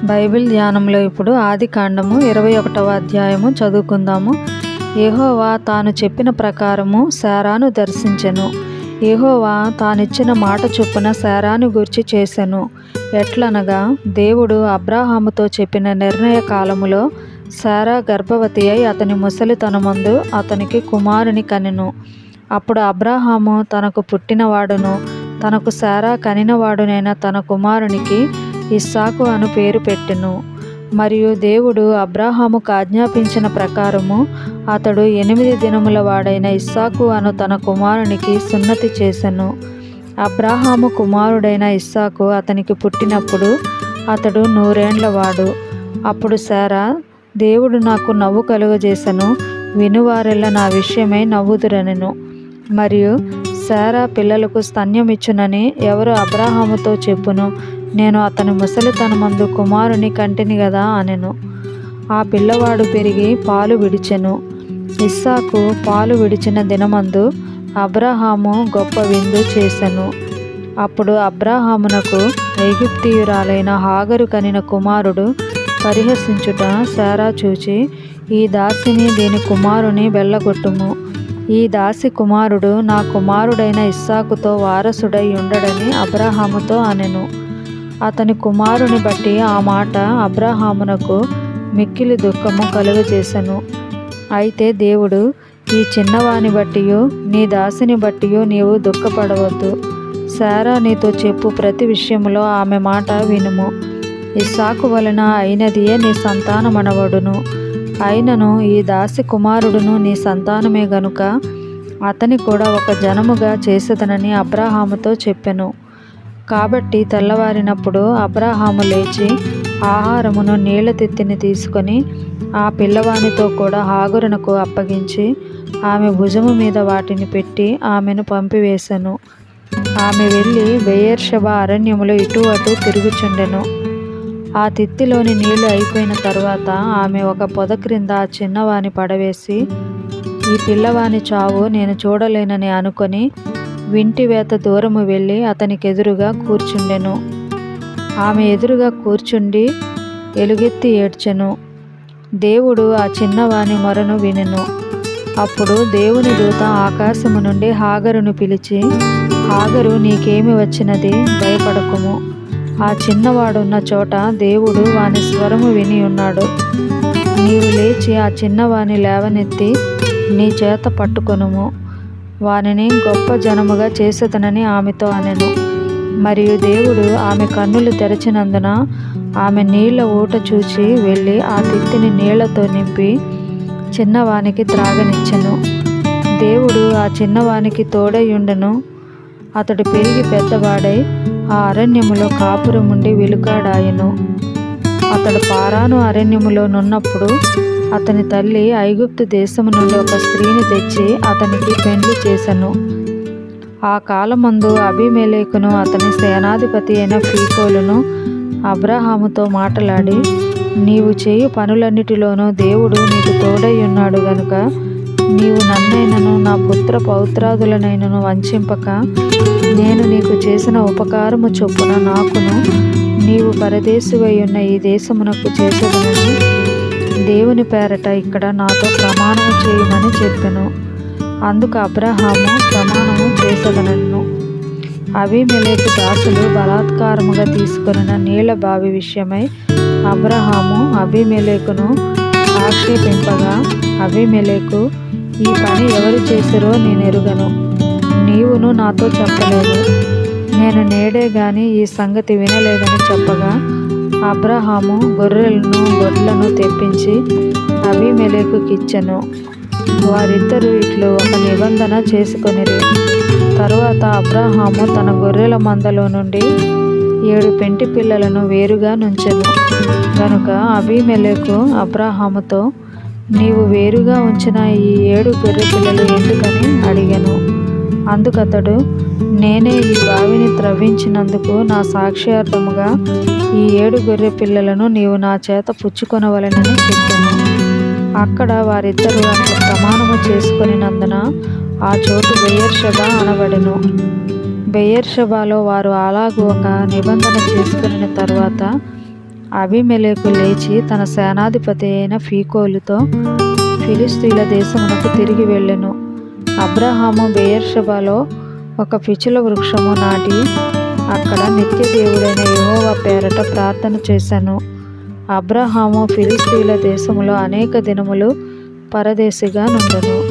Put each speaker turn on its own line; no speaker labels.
Bible ధ్యానంలో ఇప్పుడు ఆదికాండము 21వ అధ్యాయము చదువుకుందాము. యెహోవా తాను చెప్పిన ప్రకారము శారాను దర్శించెను. యెహోవా తానిచ్చిన మాట చొప్పున శారాను గూర్చి చేసెను. ఎట్లనగా, దేవుడు అబ్రాహాముతో చెప్పిన నిర్ణయ కాలములో శారా గర్భవతి అయి అతని ముసలితనమందు అతనికి కుమారుని కనెను. అప్పుడు అబ్రాహాము తనకు పుట్టినవాడును తనకు శారా కనినవాడునైన తన కుమారునికి ఇస్సాకు అను పేరు పెట్టెను. మరియు దేవుడు అబ్రాహాముకు ఆజ్ఞాపించిన ప్రకారము అతడు 8 దినముల వాడైన ఇస్సాకు అను తన కుమారునికి సున్నతి చేసెను. అబ్రాహాము కుమారుడైన ఇస్సాకు అతనికి పుట్టినప్పుడు అతడు 100 ఏండ్ల వాడు. అప్పుడు శారా, దేవుడు నాకు నవ్వు కలుగజేసెను, వినువారెల్ల నా విషయమై నవ్వుదురనెను. మరియు శారా పిల్లలకు స్తన్యమిచ్చునని ఎవరు అబ్రాహాముతో చెప్పును, నేను అతని ముసలితనమందు కుమారుని కంటిని గదా అనెను. ఆ పిల్లవాడు పెరిగి పాలు విడిచెను. ఇస్సాకు పాలు విడిచిన దినమందు అబ్రాహాము గొప్ప విందు చేసెను. అప్పుడు అబ్రాహామునకు ఐగుప్తీయురాలైన హాగరు కనిన కుమారుడు పరిహసించుట శారా చూచి, ఈ దాసిని దీని కుమారుని వెళ్ళగొట్టుము, ఈ దాసి కుమారుడు నా కుమారుడైన ఇస్సాకుతో వారసుడై ఉండడని అబ్రాహాముతో అనెను. అతని కుమారుని బట్టి ఆ మాట అబ్రాహామునకు మిక్కిలి దుఃఖము కలుగజేసెను. అయితే దేవుడు, ఈ చిన్నవాని బట్టియు నీ దాసిని బట్టియు నీవు దుఃఖపడవద్దు. శారా నీతో చెప్పు ప్రతి విషయములో ఆమె మాట వినుము. ఇస్సాకు వలన అయినదియే నీ సంతానమనబడును. అయినను ఈ దాసి కుమారుడును నీ సంతానమే గనుక అతని కూడా ఒక జనముగా చేసేదనని అబ్రాహాముతో చెప్పెను. కాబట్టి తెల్లవారినప్పుడు అబ్రాహాము లేచి ఆహారమును నీళ్ల తిత్తిని తీసుకొని ఆ పిల్లవానితో కూడా హాగరునకు అప్పగించి ఆమె భుజము మీద వాటిని పెట్టి ఆమెను పంపివేశెను. ఆమె వెళ్ళి బెయేర్షెబా అరణ్యములో ఇటు అటు తిరుగుచుండెను. ఆ తిత్తిలోని నీళ్లు అయిపోయిన తరువాత ఆమె ఒక పొద క్రింద ఆ చిన్నవాని పడవేసి, ఈ పిల్లవాని చావు నేను చూడలేనని అనుకొని వింటివేత దూరము వెళ్ళి అతనికి ఎదురుగా కూర్చుండెను. ఆమె ఎదురుగా కూర్చుండి ఎలుగెత్తి ఏడ్చెను. దేవుడు ఆ చిన్నవాని మొరను వినెను. అప్పుడు దేవుని దూత ఆకాశము నుండి హాగరును పిలిచి, హాగరు, నీకేమి వచ్చినది? భయపడకుము. ఆ చిన్నవాడున్న చోట దేవుడు వాని స్వరము విని ఉన్నాడు. నీవు లేచి ఆ చిన్నవాని లేవనెత్తి నీ చేత పట్టుకొనుము, వానిని గొప్ప జనముగా చేసేదనని ఆమెతో అనెను. మరియు దేవుడు ఆమె కన్నులు తెరచినందున ఆమె నీళ్ల ఊట చూచి వెళ్ళి ఆ తిత్తిని నీళ్లతో నింపి చిన్నవానికి త్రాగనిచ్చెను. దేవుడు ఆ చిన్నవానికి తోడైయుండెను. అతడు పెరిగి పెద్దవాడై ఆ అరణ్యములో కాపురముండి వెలుగాడాయెను. అతడు పారాను అరణ్యములో నున్నప్పుడు అతని తల్లి ఐగుప్తు దేశము నుండి ఒక స్త్రీని తెచ్చి అతనికి పెండ్లి చేసెను. ఆ కాలమందు అబీమెలెకును అతని సేనాధిపతి అయిన ఫీకోలును అబ్రాహాముతో మాటలాడి, నీవు చేయు పనులన్నిటిలోనూ దేవుడు నీకు తోడై ఉన్నాడు గనుక నీవు నన్నైనను నా పుత్ర పౌత్రాదులనైనను వంచింపక నేను నీకు చేసిన ఉపకారము చొప్పున నాకును నీవు పరదేశివై ఉన్న ఈ దేశమునకు చేసేదనని దేవుని పేరట ఇక్కడ నాతో ప్రమాణము చేయమని చెప్పెను. అందుకు అబ్రాహాము ప్రమాణము చేసేదనను. అబీమెలెకు దాసులు బలాత్కారముగా తీసుకొనిన నీళ్ల బావి విషయమై అబ్రాహాము అబీమెలెకును ఆక్షేపింపగా, అబీమెలెకు, ఈ పని ఎవరు చేసిరో నేనెరుగను, నీవును నాతో చెప్పలేదు, నేను నేడే గాని ఈ సంగతి వినలేదని చెప్పగా, అబ్రాహాము గొర్రెలను గొడ్లను తెప్పించి అబీమెలెకుకిచ్చెను. వారిద్దరూ ఇట్లు ఒక నిబంధన చేసుకొనిరి. తరువాత అబ్రాహాము తన గొర్రెల మందలో నుండి 7 పెంటి పిల్లలను వేరుగా నుంచెను. గనుక అబీమెలెకు అబ్రాహాముతో, నీవు వేరుగా ఉంచిన ఈ 7 గొర్రె పిల్లలు ఎందుకని అడిగెను. అందుకతడు, నేనే ఈ బావిని త్రవ్వించినందుకు నా సాక్ష్యార్థముగా ఈ 7 గొర్రె పిల్లలను నీవు నా చేత పుచ్చుకొనవలెనని చెప్పెను. అక్కడ వారిద్దరూ అట్లా ప్రమాణము చేసుకొనినందున ఆ చోటు బెయేర్షెబా అనబడెను. బెయేర్షెబాలో వారు అలాగూ ఒక నిబంధన చేసుకుని తరువాత అబీమెలెకు లేచి తన సేనాధిపతి అయిన ఫీకోలుతో ఫిలిష్తీయుల దేశమునకు తిరిగి వెళ్ళెను. అబ్రహాము బెయేర్షెబాలో ఒక పిచుల వృక్షము నాటి అక్కడ నిత్య దేవుడైన యెహోవా పేరట ప్రార్థన చేశాను. అబ్రహాము ఫిలిష్తీయుల దేశములో అనేక దినములు పరదేశిగా నుండెను.